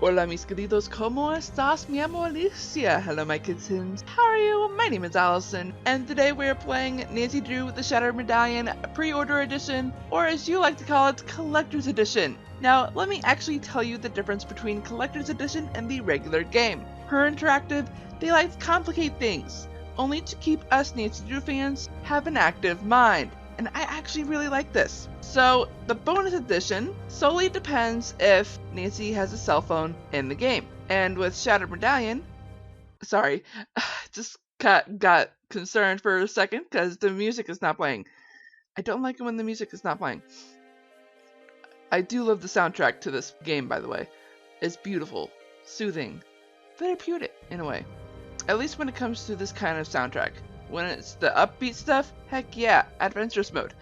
Hola mis queridos, ¿cómo estás? Mi amo Alicia. Hello my kittens. How are you? My name is Allison, and today we are playing Nancy Drew the Shattered Medallion Pre-Order Edition, or as you like to call it, Collector's Edition. Now, let me actually tell you the difference between Collector's Edition and the regular game. Her Interactive, they like to complicate things, only to keep us Nancy Drew fans have an active mind. And I actually really like this. So, the bonus edition solely depends if Nancy has a cell phone in the game. And with Shattered Medallion, sorry, just got concerned for a second because the music is not playing. I don't like it when the music is not playing. I do love the soundtrack to this game, by the way. It's beautiful, soothing, therapeutic in a way. At least when it comes to this kind of soundtrack. When it's the upbeat stuff, heck yeah, adventurous mode.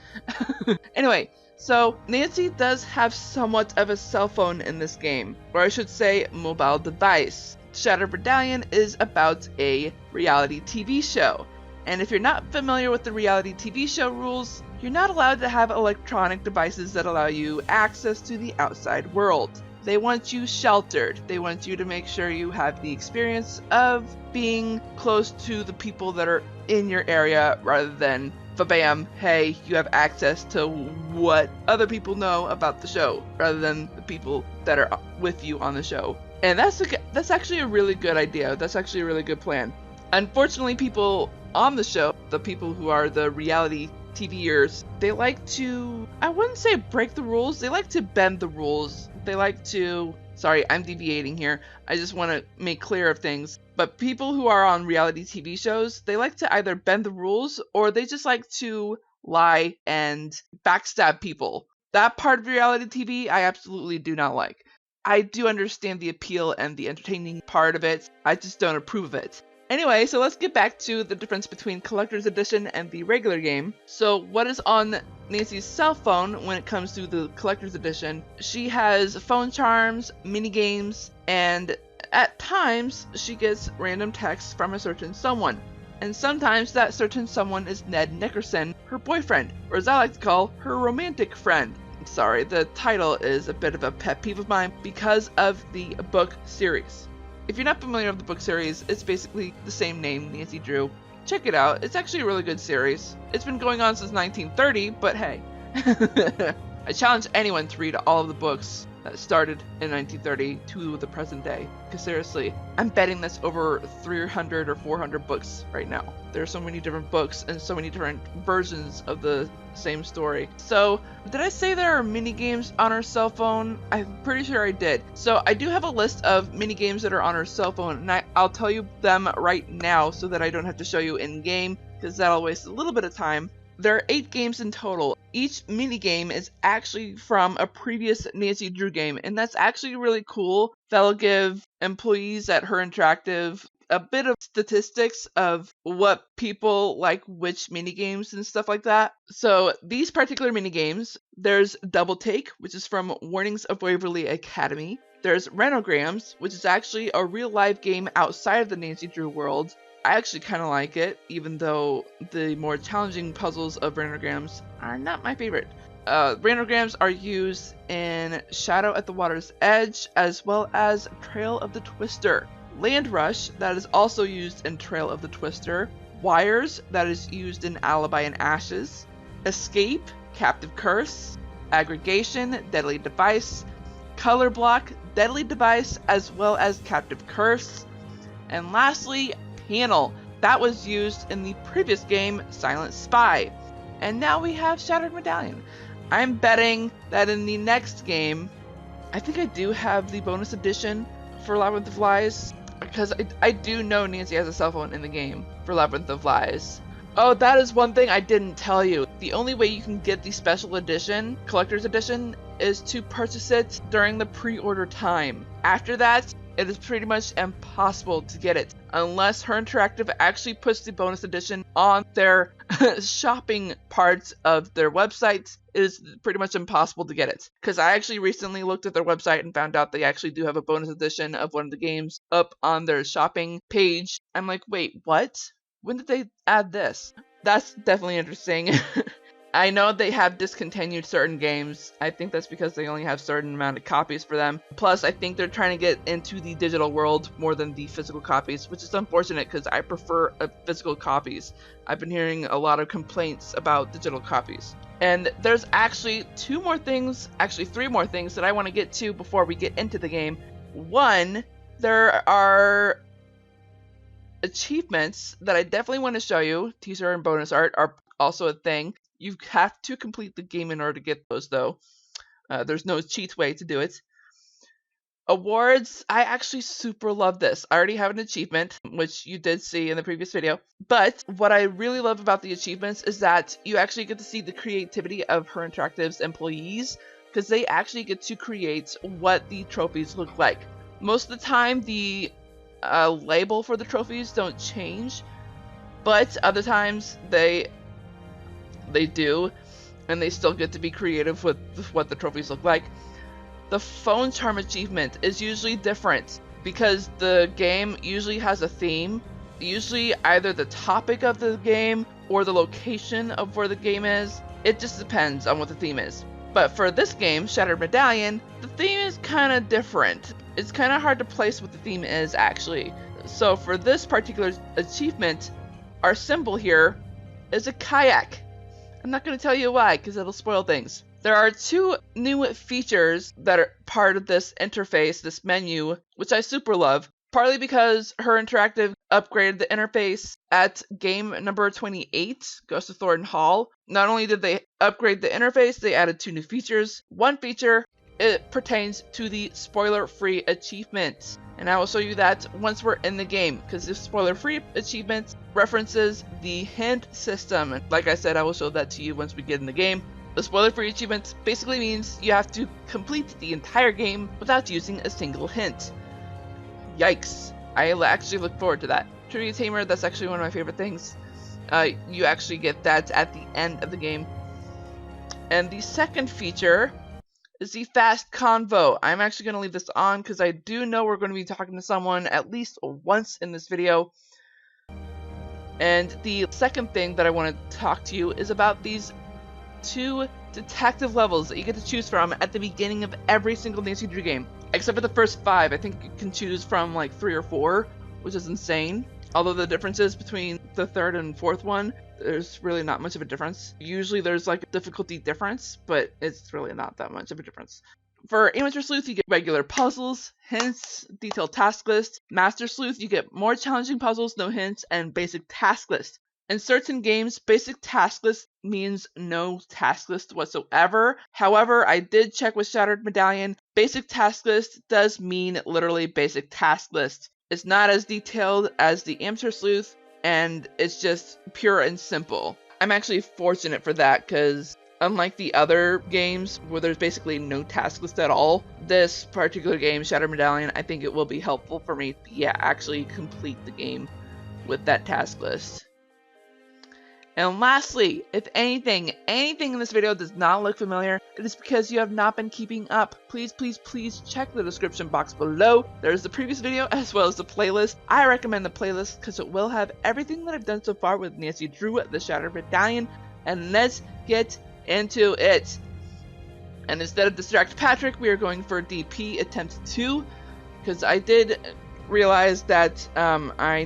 Anyway, so Nancy does have somewhat of a cell phone in this game, or I should say mobile device. Shattered Medallion is about a reality TV show, and if you're not familiar with the reality TV show rules, you're not allowed to have electronic devices that allow you access to the outside world. They want you sheltered. They want you to make sure you have the experience of being close to the people that are in your area rather than bam, hey, you have access to what other people know about the show rather than the people that are with you on the show. And that's actually a really good idea. That's actually a really good plan. Unfortunately, people on the show, the people who are the reality TVers, they like to, I wouldn't say break the rules, they like to bend the rules. They like to, sorry, I'm deviating here. I just want to make clear of things. But people who are on reality TV shows, they like to either bend the rules or they just like to lie and backstab people. That part of reality TV, I absolutely do not like. I do understand the appeal and the entertaining part of it. I just don't approve of it. Anyway, so let's get back to the difference between Collector's Edition and the regular game. So what is on Nancy's cell phone when it comes to the Collector's Edition? She has phone charms, mini games, and at times she gets random texts from a certain someone. And sometimes that certain someone is Ned Nickerson, her boyfriend, or as I like to call, her romantic friend. Sorry, the title is a bit of a pet peeve of mine because of the book series. If you're not familiar with the book series, it's basically the same name, Nancy Drew. Check it out. It's actually a really good series. It's been going on since 1930, but hey. I challenge anyone to read all of the books that started in 1930 to the present day. Because seriously, I'm betting that's over 300 or 400 books right now. There are so many different books and so many different versions of the same story. So, did I say there are mini games on her cell phone? I'm pretty sure I did. So, I do have a list of mini games that are on her cell phone, and I'll tell you them right now so that I don't have to show you in game, because that'll waste a little bit of time. There are 8 games in total. Each mini game is actually from a previous Nancy Drew game, and that's actually really cool. That'll give employees at Her Interactive a bit of statistics of what people like, which mini games and stuff like that. So these particular mini games, there's Double Take, which is from Warnings of Waverly Academy. There's Renograms, which is actually a real life game outside of the Nancy Drew world. I actually kind of like it, even though the more challenging puzzles of Renograms are not my favorite. Renograms are used in Shadow at the Water's Edge, as well as Trail of the Twister. Land Rush, that is also used in Trail of the Twister. Wires, that is used in Alibi and Ashes. Escape, Captive Curse. Aggregation, Deadly Device. Color Block, Deadly Device, as well as Captive Curse. And lastly, Panel, that was used in the previous game, Silent Spy. And now we have Shattered Medallion. I'm betting that in the next game, I think I do have the bonus edition for Labyrinth of Lies, because I do know Nancy has a cell phone in the game for Labyrinth of Lies. Oh, that is one thing I didn't tell you. The only way you can get the special edition, collector's edition, is to purchase it during the pre-order time. After that, it is pretty much impossible to get it, unless Her Interactive actually puts the bonus edition on their shopping parts of their website. It is pretty much impossible to get it. Because I actually recently looked at their website and found out they actually do have a bonus edition of one of the games up on their shopping page. I'm like, wait, what? When did they add this? That's definitely interesting. I know they have discontinued certain games. I think that's because they only have certain amount of copies for them. Plus, I think they're trying to get into the digital world more than the physical copies, which is unfortunate because I prefer physical copies. I've been hearing a lot of complaints about digital copies. And there's actually three more things that I want to get to before we get into the game. One, there are achievements that I definitely want to show you. Teaser and bonus art are also a thing. You have to complete the game in order to get those, though. There's no cheat way to do it. Awards, I actually super love this. I already have an achievement, which you did see in the previous video. But what I really love about the achievements is that you actually get to see the creativity of Her Interactive's employees, because they actually get to create what the trophies look like. Most of the time, the label for the trophies don't change, but other times they do, and they still get to be creative with what the trophies look like. The phone charm achievement is usually different because the game usually has a theme, usually either the topic of the game or the location of where the game is. It just depends on what the theme is. But for this game, Shattered Medallion, the theme is kind of different. It's kind of hard to place what the theme is actually. So for this particular achievement, our symbol here is a kayak. I'm not going to tell you why because it'll spoil things. There are two new features that are part of this interface, this menu, which I super love. Partly because Her Interactive upgraded the interface at game number 28, Ghost of Thornton Hall. Not only did they upgrade the interface, they added two new features. One feature, it pertains to the spoiler-free achievement. And I will show you that once we're in the game, because the spoiler-free achievement references the hint system. And like I said, I will show that to you once we get in the game. The spoiler-free achievement basically means you have to complete the entire game without using a single hint. Yikes. I actually look forward to that. Trivia Tamer, that's actually one of my favorite things. You actually get that at the end of the game. And the second feature is the fast convo. I'm actually going to leave this on because I do know we're going to be talking to someone at least once in this video. And the second thing that I want to talk to you is about these two detective levels that you get to choose from at the beginning of every single Nancy Drew game. Except for the first 5, I think you can choose from like 3 or 4, which is insane. Although the differences between the third and fourth one, there's really not much of a difference. Usually there's like a difficulty difference, but it's really not that much of a difference. For Amateur Sleuth, you get regular puzzles, hints, detailed task list. Master Sleuth, you get more challenging puzzles, no hints, and basic task list. In certain games, basic task list means no task list whatsoever. However, I did check with Shattered Medallion. Basic task list does mean literally basic task list. It's not as detailed as the Amateur Sleuth, and it's just pure and simple. I'm actually fortunate for that because unlike the other games where there's basically no task list at all, this particular game, Shattered Medallion, I think it will be helpful for me to actually complete the game with that task list. And lastly, if anything in this video does not look familiar, it is because you have not been keeping up. Please check the description box below. There's the previous video as well as the playlist. I recommend the playlist because it will have everything that I've done so far with Nancy Drew at the Shattered Medallion. And let's get into it. And instead of Distract Patrick, we are going for DP Attempt 2. Because I did realize that I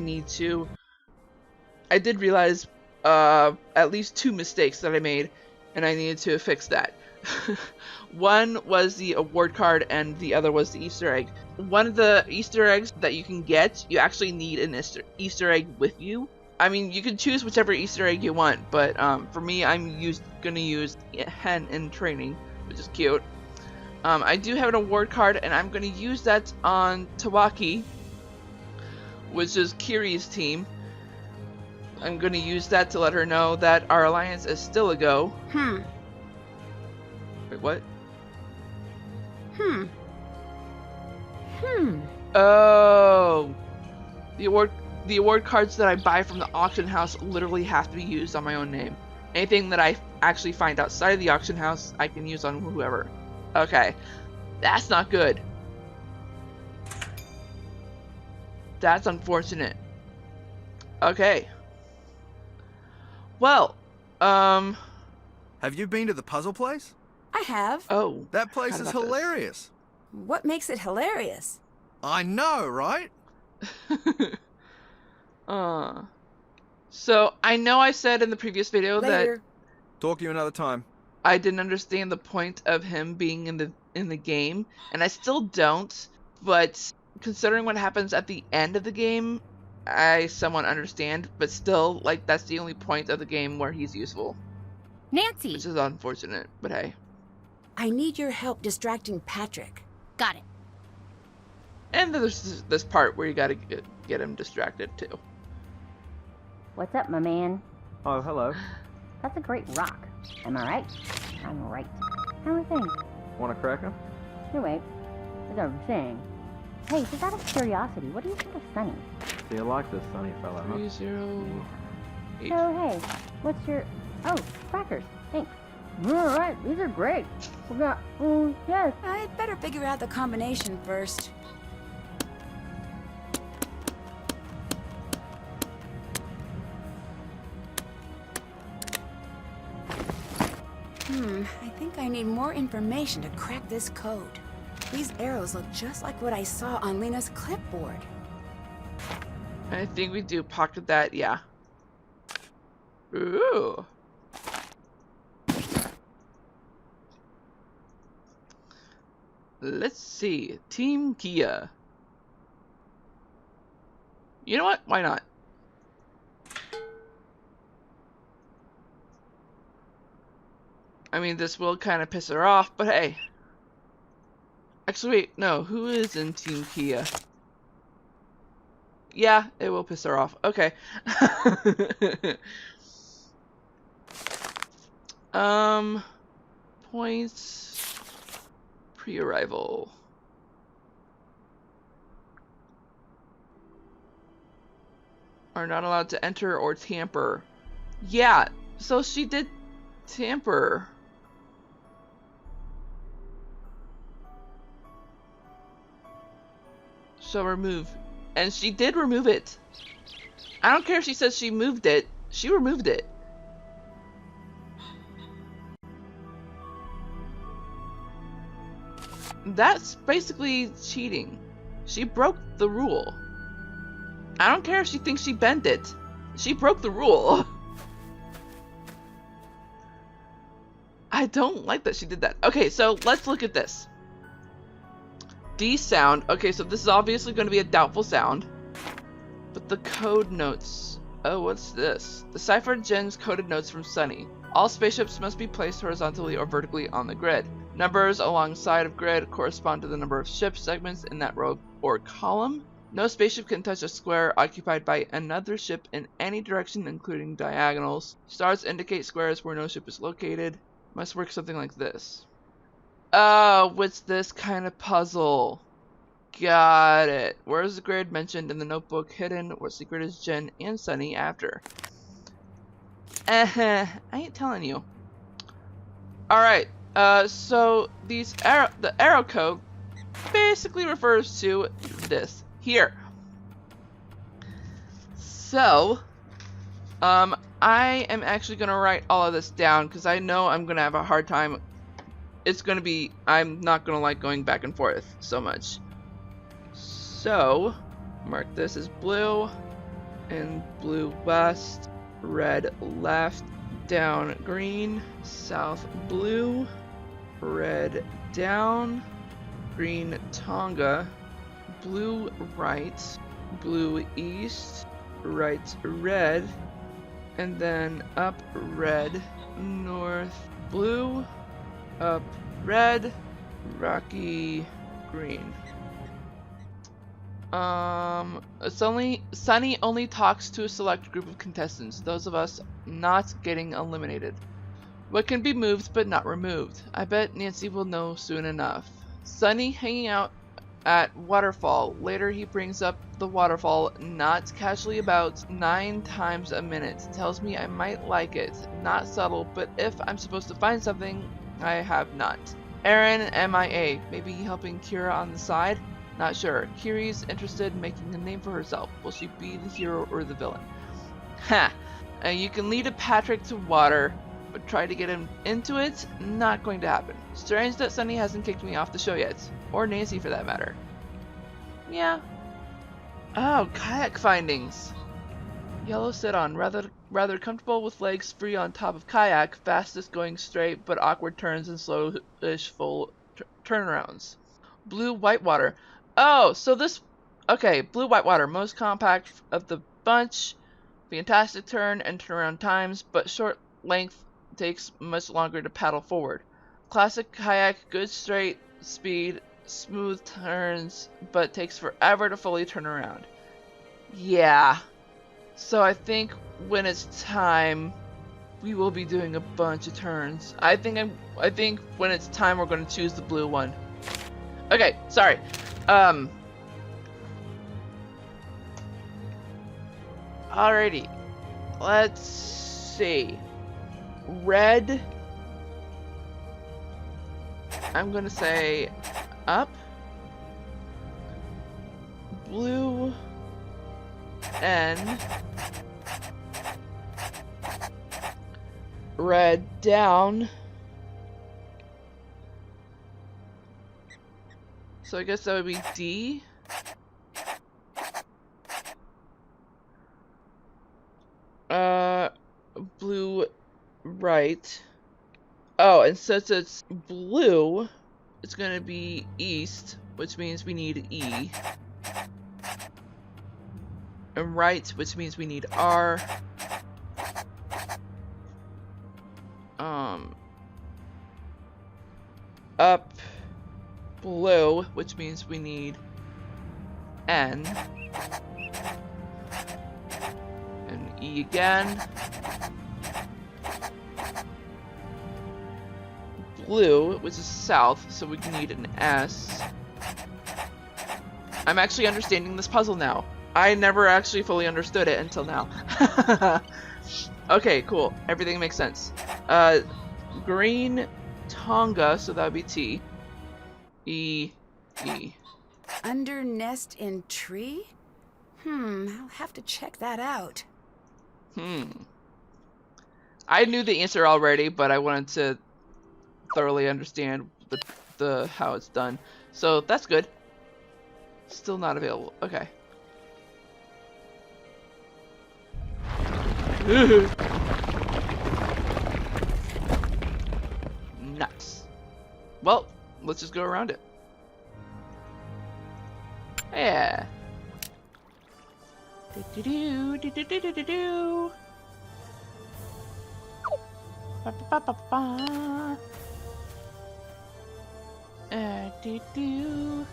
did realize at least 2 mistakes that I made, and I needed to fix that. One was the award card, and the other was the Easter egg. One of the Easter eggs that you can get, you actually need an Easter egg with you. I mean, you can choose whichever Easter egg you want, but for me, I'm gonna use Hen in training, which is cute. I do have an award card, and I'm gonna use that on Tawaki, which is Kiri's team. I'm going to use that to let her know that our alliance is still a go. Wait, what? Oh. The award cards that I buy from the auction house literally have to be used on my own name. Anything that I actually find outside of the auction house, I can use on whoever. Okay. That's not good. That's unfortunate. Okay. Well, Have you been to the puzzle place? I have. Oh. That place How is about this? hilarious. What makes it hilarious? I know, right? So I know I said in the previous video Later. Talk to you another time. that I didn't understand the point of him being in the game, and I still don't, but considering what happens at the end of the game, I somewhat understand, but still, like, that's the only point of the game where he's useful, Nancy! which is unfortunate, but hey. I need your help distracting Patrick. Got it. And there's this part where you gotta get him distracted too. What's up, my man? Oh, hello. That's a great rock. Am I right? I'm right. How are things? Want a cracker? No, wait. As I was saying. Hey, just out of curiosity, what do you think of Sunny? Do you like this sunny fella, huh? 308. So, hey, what's your... Oh, crackers. Thanks. Alright, these are great. We got... yes. I'd better figure out the combination first. I think I need more information to crack this code. These arrows look just like what I saw on Leena's clipboard. I think we do pocket that, yeah. Ooh. Let's see. Team Kia. You know what? Why not? I mean, this will kind of piss her off, but hey. Actually, wait, no. Who is in Team Kia? Yeah, it will piss her off. Okay. Points. Pre-arrival. Are not allowed to enter or tamper. Yeah, so she did tamper. So remove. And she did remove it. I don't care if she says she moved it. She removed it. That's basically cheating. She broke the rule. I don't care if she thinks she bent it. She broke the rule. I don't like that she did that. Okay, so let's look at this. D sound. Okay, so this is obviously going to be a doubtful sound. But the code notes. Oh, what's this? The cipher gens coded notes from Sunny. All spaceships must be placed horizontally or vertically on the grid. Numbers alongside of grid correspond to the number of ship segments in that row or column. No spaceship can touch a square occupied by another ship in any direction, including diagonals. Stars indicate squares where no ship is located. Must work something like this. Oh, what's this kind of puzzle? Got it. Where is the grid mentioned in the notebook hidden? What secret is Jen and Sunny after? I ain't telling you. Alright, so the arrow code basically refers to this here. So, I am actually going to write all of this down because I know I'm going to have a hard time. It's going to be, I'm not going to like going back and forth so much. So, mark this as blue, and blue west, red left, down green, south blue, red down, green Tonga, blue right, blue east, right red, and then up red, north blue, up red, rocky green. Sunny only talks to a select group of contestants, those of us not getting eliminated. What can be moved but not removed? I bet Nancy will know soon enough. Sunny hanging out at waterfall. Later he brings up the waterfall not casually about 9 times a minute. Tells me I might like it. Not subtle, but if I'm supposed to find something, I have not. Aaron MIA. Maybe helping Kira on the side? Not sure. Kiri's interested in making a name for herself. Will she be the hero or the villain? Ha! You can lead a Patrick to water. but try to get him into it, not going to happen. Strange that Sunny hasn't kicked me off the show yet, or Nancy for that matter. Yeah. Oh, kayak findings. Yellow sit-on, rather comfortable with legs free on top of kayak, fastest going straight but awkward turns and slowish full turnarounds. Blue whitewater. Oh, so this... Okay, blue whitewater, most compact of the bunch. Fantastic turn and turnaround times, but short length takes much longer to paddle forward. Classic kayak, good straight speed, smooth turns, but takes forever to fully turn around. Yeah. So I think when it's time, we will be doing a bunch of turns. I think when it's time, we're going to choose the blue one. Okay, sorry. Alrighty. Let's see. Red. I'm going to say up. Blue. N. Red down. So I guess that would be D. Blue right. Oh, and since it's blue, it's gonna be east, which means we need E. And right, which means we need R. Up, blue, which means we need N. And E again. Blue, which is south, so we can need an S. I'm actually understanding this puzzle now. I never actually fully understood it until now. Okay, cool. Everything makes sense. Green Tonga, so that would be T. E. E. Under nest in tree? I'll have to check that out. I knew the answer already, but I wanted to thoroughly understand the how it's done. So that's good. Still not available. Okay. Nuts. Well, let's just go around it. Yeah. Do-do-do. Ba-ba-ba-ba-ba. Do-do.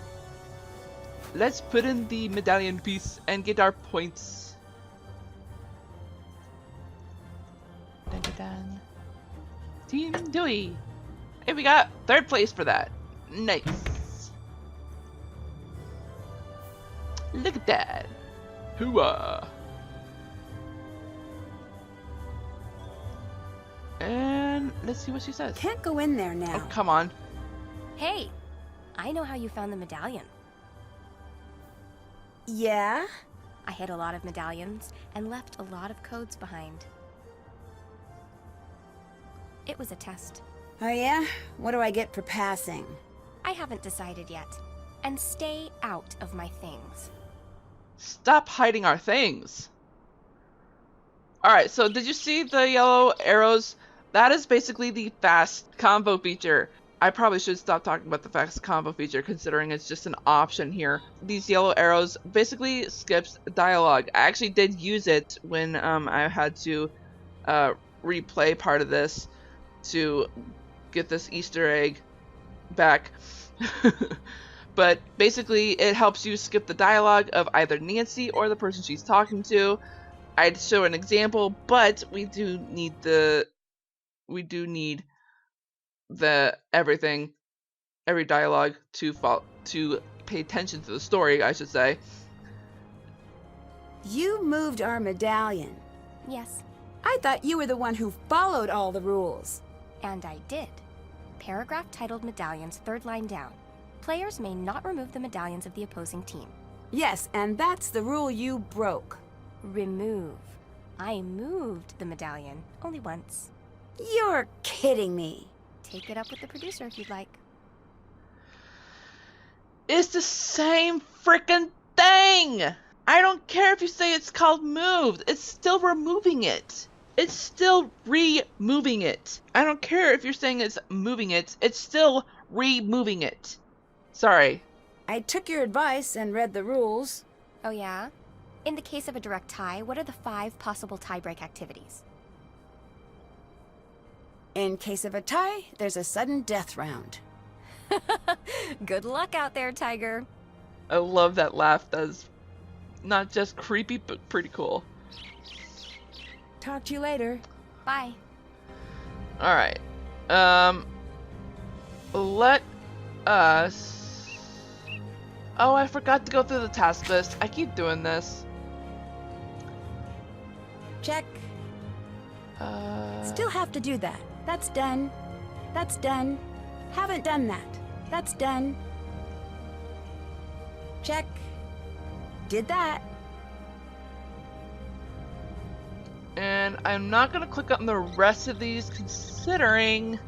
Let's put in the medallion piece and get our points. Dun, dun, dun. Team Dewey. Hey, we got 3rd place for that. Nice. Look at that. Hooah. And let's see what she says. Can't go in there now. Oh, come on. Hey, I know how you found the medallion. Yeah? I hid a lot of medallions and left a lot of codes behind. It was a test. Oh yeah? What do I get for passing? I haven't decided yet. And stay out of my things. Stop hiding our things. Alright, so did you see the yellow arrows? That is basically the fast combo feature. I probably should stop talking about the fast combo feature considering it's just an option here. These yellow arrows basically skips dialogue. I actually did use it when I had to replay part of this to get this Easter egg back. But basically it helps you skip the dialogue of either Nancy or the person she's talking to. I'd show an example, but we do need the every dialogue to pay attention to the story, I should say. You moved our medallion. Yes, I thought you were the one who followed all the rules. and I did. Paragraph titled Medallions, 3rd line down. Players may not remove the medallions of the opposing team. Yes, and that's the rule you broke. Remove. I moved the medallion only once. You're kidding me. Take it up with the producer if you'd like. It's the same freaking thing! I don't care if you say it's called moved. It's still removing it. It's still re-moving it. I don't care if you're saying it's moving it. It's still re-moving it. Sorry. I took your advice and read the rules. Oh yeah? In the case of a direct tie, what are the 5 possible tiebreak activities? In case of a tie, there's a sudden death round. Good luck out there, Tiger. I love that laugh. That's not just creepy, but pretty cool. Talk to you later. Bye. Alright. Let us... Oh, I forgot to go through the task list. I keep doing this. Check. Still have to do that. That's done. That's done. Haven't done that. That's done. Check. Did that. And I'm not going to click on the rest of these considering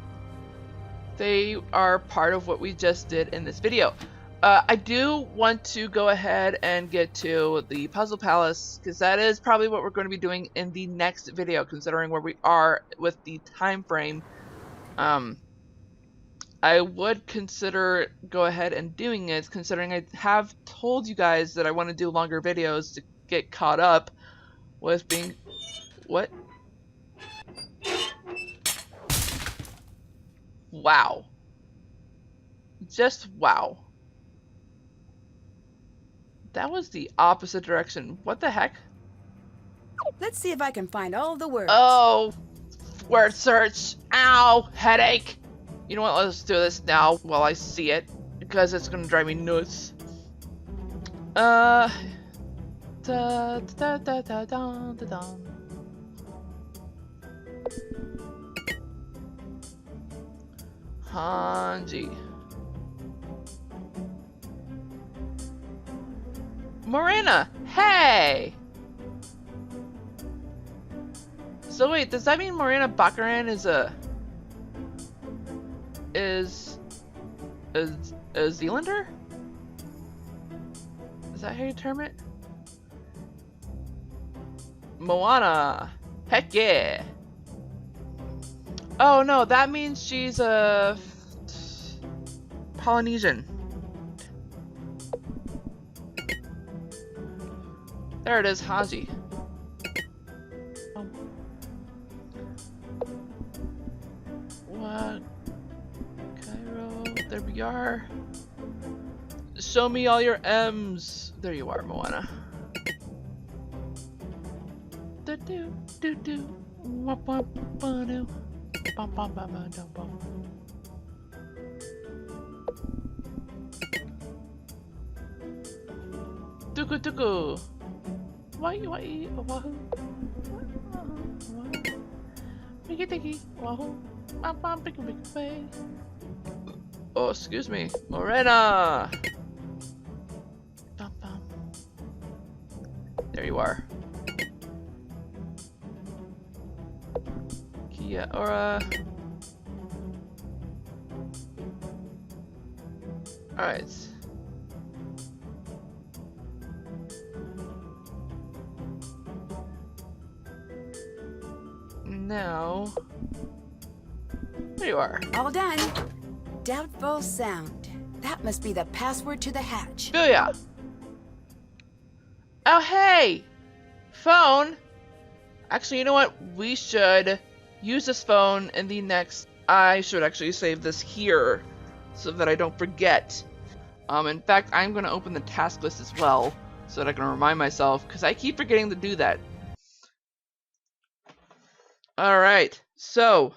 they are part of what we just did in this video. I do want to go ahead and get to the Puzzle Palace because that is probably what we're going to be doing in the next video, considering where we are with the time frame. I would consider go ahead and doing it, considering I have told you guys that I want to do longer videos to get caught up with being... What? Wow. Just wow. That was the opposite direction. What the heck? Let's see if I can find all the words. Oh, word search. Ow, headache. You know what? Let's do this now while I see it, because it's gonna drive me nuts. Da da da da da da da. Hanji. Morena, hey! So wait, does that mean Morena Baccarin is a Zealander? Is that how you term it? Moana, heck yeah! Oh no, that means she's a Polynesian. There it is, Haji. Oh. What? Cairo, there we are. Show me all your M's. There you are, Moana. Do do do do. Wop wop ba do. Bum bum bum bum dum bum. Tuku tuku. Wai wai wahoo. Tiki tiki wahoo. Bum bum big big way. Oh, excuse me, Morena. Bum bum. There you are. Kia ora. All right. Now, there you are. All done. Doubtful sound. That must be the password to the hatch. Booyah! Oh, hey! Phone! Actually, you know what? We should use this phone in the next... I should actually save this here so that I don't forget. In fact, I'm going to open the task list as well so that I can remind myself, because I keep forgetting to do that. Alright, so...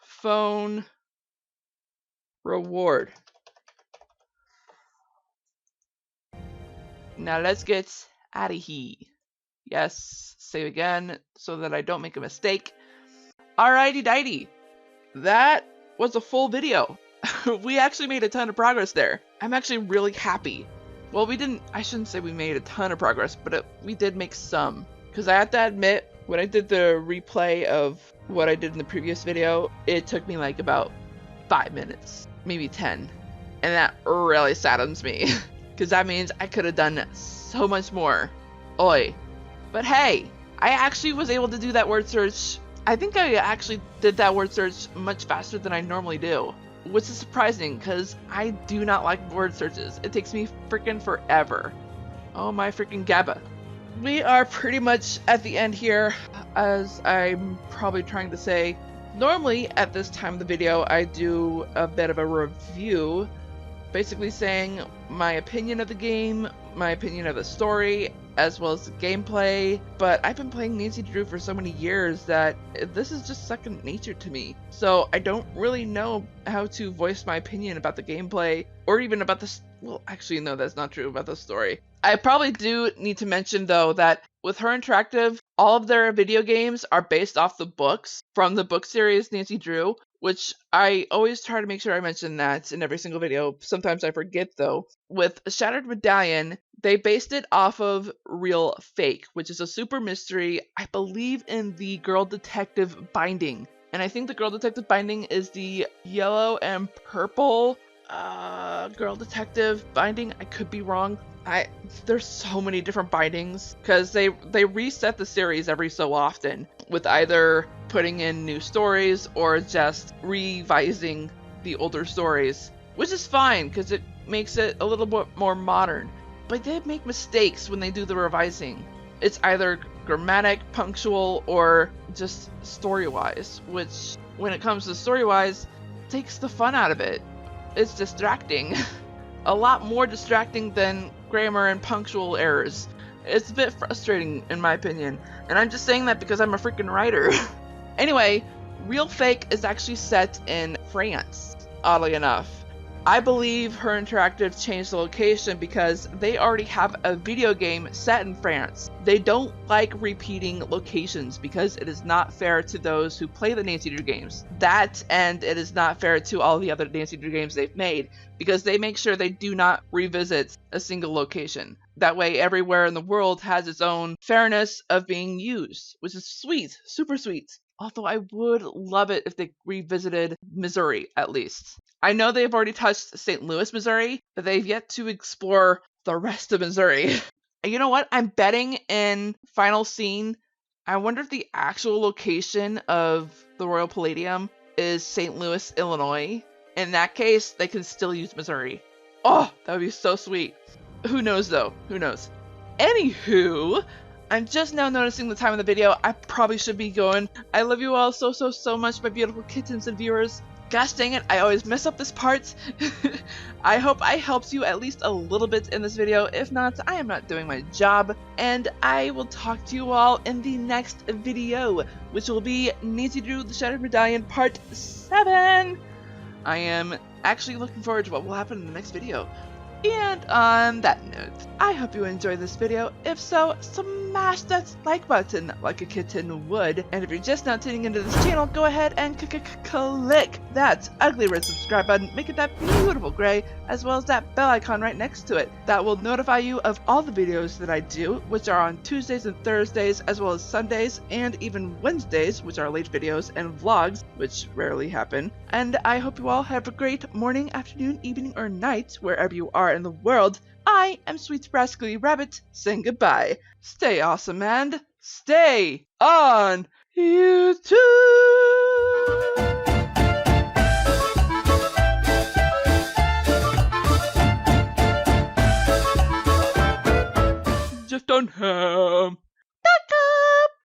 Phone... Reward. Now let's get out of here. Yes, save again so that I don't make a mistake. Alrighty dighty. That was a full video. We actually made a ton of progress there. I'm actually really happy. Well, I shouldn't say we made a ton of progress, but we did make some. Because I have to admit, When I did the replay of what I did in the previous video, it took me like about 5 minutes, maybe 10. And that really saddens me, because that means I could have done so much more. Oi. But hey, I actually was able to do that word search. I think I actually did that word search much faster than I normally do, which is surprising because I do not like word searches. It takes me freaking forever. Oh my freaking Gabba. We are pretty much at the end here, as I'm probably trying to say. Normally at this time of the video, I do a bit of a review, basically saying my opinion of the game, my opinion of the story, as well as the gameplay, but I've been playing Nancy Drew for so many years that this is just second nature to me. So I don't really know how to voice my opinion about the gameplay, or even about the, well, actually no, that's not true about the story. I probably do need to mention though that with Her Interactive, all of their video games are based off the books from the book series Nancy Drew, which I always try to make sure I mention that in every single video. Sometimes I forget though. With Shattered Medallion, they based it off of Real Fake, which is a super mystery, I believe, in the Girl Detective binding. And I think the Girl Detective binding is the yellow and purple Girl Detective binding. I could be wrong. There's so many different bindings because they reset the series every so often with either putting in new stories or just revising the older stories, which is fine because it makes it a little bit more modern. But they make mistakes when they do the revising. It's either grammatic, punctual, or just story-wise, which when it comes to story-wise takes the fun out of it. It's distracting. A lot more distracting than grammar and punctual errors. It's a bit frustrating in my opinion, and I'm just saying that because I'm a freaking writer. Anyway, Real Fake is actually set in France, oddly enough. I believe Her Interactive changed the location because they already have a video game set in France. They don't like repeating locations because it is not fair to those who play the Nancy Drew games. That, and it is not fair to all the other Nancy Drew games they've made because they make sure they do not revisit a single location. That way everywhere in the world has its own fairness of being used, which is sweet, super sweet. Although I would love it if they revisited Missouri, at least. I know they've already touched St. Louis, Missouri, but they've yet to explore the rest of Missouri. And you know what? I'm betting in Final Scene, I wonder if the actual location of the Royal Palladium is St. Louis, Illinois. In that case, they can still use Missouri. Oh, that would be so sweet. Who knows though? Who knows? Anywho, I'm just now noticing the time of the video. I probably should be going. I love you all so much, my beautiful kittens and viewers. Gosh dang it, I always mess up this part. I hope I helped you at least a little bit in this video. If not, I am not doing my job. And I will talk to you all in the next video, which will be Nancy Drew the Shattered Medallion Part 7. I am actually looking forward to what will happen in the next video. And on that note, I hope you enjoyed this video. If so, smash that like button like a kitten would. And if you're just now tuning into this channel, go ahead and click that ugly red subscribe button, make it that beautiful gray, as well as that bell icon right next to it. That will notify you of all the videos that I do, which are on Tuesdays and Thursdays, as well as Sundays, and even Wednesdays, which are late videos, and vlogs, which rarely happen. And I hope you all have a great morning, afternoon, evening, or night, wherever you are in the world. I am Sweet Rascally Rabbit, saying goodbye. Stay awesome and stay on YouTube! Just don't have